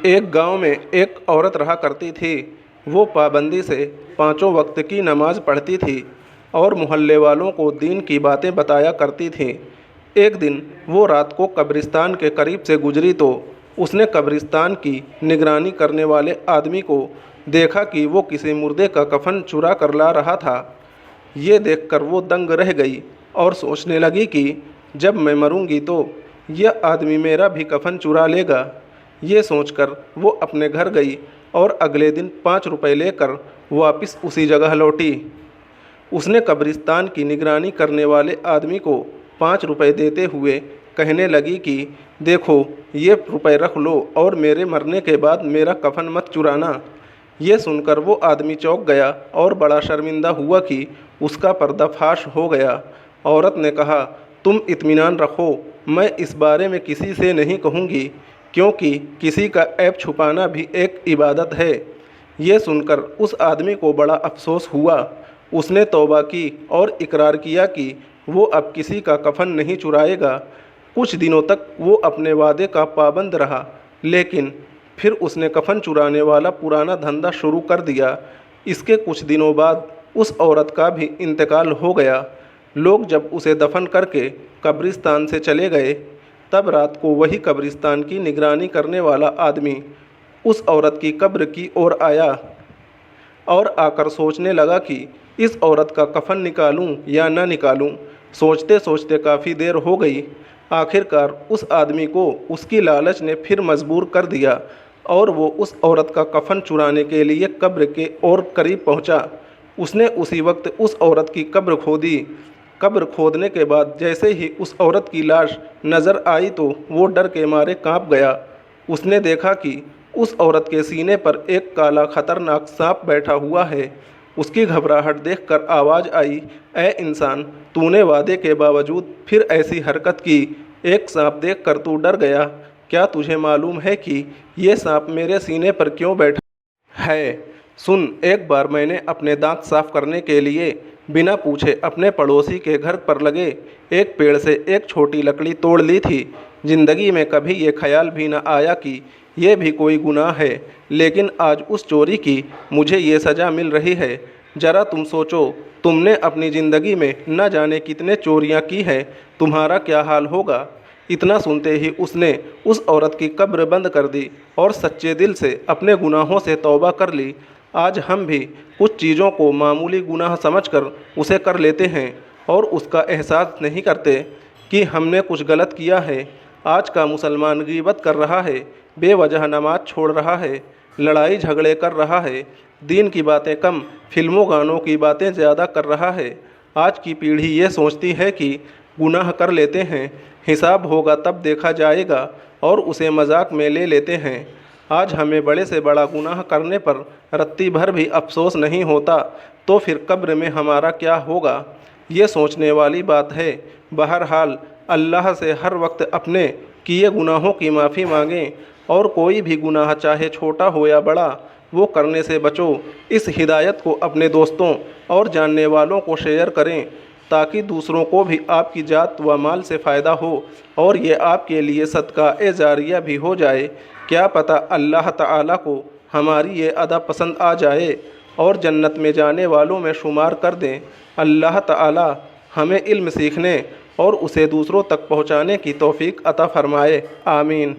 एक गांव में एक औरत रहा करती थी। वो पाबंदी से पाँचों वक्त की नमाज पढ़ती थी और मोहल्ले वालों को दीन की बातें बताया करती थी। एक दिन वो रात को कब्रिस्तान के करीब से गुजरी तो उसने कब्रिस्तान की निगरानी करने वाले आदमी को देखा कि वो किसी मुर्दे का कफन चुरा कर ला रहा था। ये देखकर वो दंग रह गई और सोचने लगी कि जब मैं मरूंगी तो यह आदमी मेरा भी कफन चुरा लेगा। ये सोचकर वो अपने घर गई और अगले दिन 5 रुपए लेकर वापस उसी जगह लौटी। उसने कब्रिस्तान की निगरानी करने वाले आदमी को 5 रुपए देते हुए कहने लगी कि देखो, ये रुपए रख लो और मेरे मरने के बाद मेरा कफन मत चुराना। ये सुनकर वो आदमी चौंक गया और बड़ा शर्मिंदा हुआ कि उसका पर्दाफाश हो गया। औरत ने कहा, तुम इत्मीनान रखो, मैं इस बारे में किसी से नहीं कहूँगी, क्योंकि किसी का ऐब छुपाना भी एक इबादत है। ये सुनकर उस आदमी को बड़ा अफसोस हुआ। उसने तौबा की और इकरार किया कि वो अब किसी का कफन नहीं चुराएगा। कुछ दिनों तक वो अपने वादे का पाबंद रहा, लेकिन फिर उसने कफन चुराने वाला पुराना धंधा शुरू कर दिया। इसके कुछ दिनों बाद उस औरत का भी इंतकाल हो गया। लोग जब उसे दफन करके कब्रिस्तान से चले गए, तब रात को वही कब्रिस्तान की निगरानी करने वाला आदमी उस औरत की कब्र की ओर आया और आकर सोचने लगा कि इस औरत का कफन निकालूं या न निकालूं। सोचते सोचते काफ़ी देर हो गई। आखिरकार उस आदमी को उसकी लालच ने फिर मजबूर कर दिया और वो उस औरत का कफन चुराने के लिए कब्र के और करीब पहुंचा। उसने उसी वक्त उस औरत की कब्र खोदी। कब्र खोदने के बाद जैसे ही उस औरत की लाश नज़र आई तो वो डर के मारे कांप गया। उसने देखा कि उस औरत के सीने पर एक काला खतरनाक सांप बैठा हुआ है। उसकी घबराहट देखकर आवाज़ आई, ए इंसान, तूने वादे के बावजूद फिर ऐसी हरकत की। एक सांप देखकर तू डर गया। क्या तुझे मालूम है कि ये सांप मेरे सीने पर क्यों बैठा है? सुन, एक बार मैंने अपने दांत साफ करने के लिए बिना पूछे अपने पड़ोसी के घर पर लगे एक पेड़ से एक छोटी लकड़ी तोड़ ली थी। जिंदगी में कभी ये ख्याल भी न आया कि ये भी कोई गुनाह है, लेकिन आज उस चोरी की मुझे ये सज़ा मिल रही है। ज़रा तुम सोचो, तुमने अपनी ज़िंदगी में न जाने कितने चोरियां की हैं, तुम्हारा क्या हाल होगा। इतना सुनते ही उसने उस औरत की कब्र बंद कर दी और सच्चे दिल से अपने गुनाहों से तौबा कर ली। आज हम भी कुछ चीज़ों को मामूली गुनाह समझकर उसे कर लेते हैं और उसका एहसास नहीं करते कि हमने कुछ गलत किया है। आज का मुसलमान गीबत कर रहा है, बेवजह नमाज छोड़ रहा है, लड़ाई झगड़े कर रहा है, दीन की बातें कम, फिल्मों गानों की बातें ज़्यादा कर रहा है। आज की पीढ़ी ये सोचती है कि गुनाह कर लेते हैं, हिसाब होगा तब देखा जाएगा, और उसे मजाक में ले लेते हैं। आज हमें बड़े से बड़ा गुनाह करने पर रत्ती भर भी अफसोस नहीं होता, तो फिर कब्र में हमारा क्या होगा? ये सोचने वाली बात है। बहरहाल अल्लाह से हर वक्त अपने किए गुनाहों की माफ़ी मांगें और कोई भी गुनाह चाहे छोटा हो या बड़ा, वो करने से बचो। इस हिदायत को अपने दोस्तों और जानने वालों को शेयर करें ताकि दूसरों को भी आपकी जात व माल से फ़ायदा हो और ये आपके लिए सदका जारिया भी हो जाए। क्या पता अल्लाह ताला को हमारी ये अदा पसंद आ जाए और जन्नत में जाने वालों में शुमार कर दें। अल्लाह ताला हमें इल्म सीखने और उसे दूसरों तक पहुँचाने की तौफीक अता फ़रमाए। आमीन।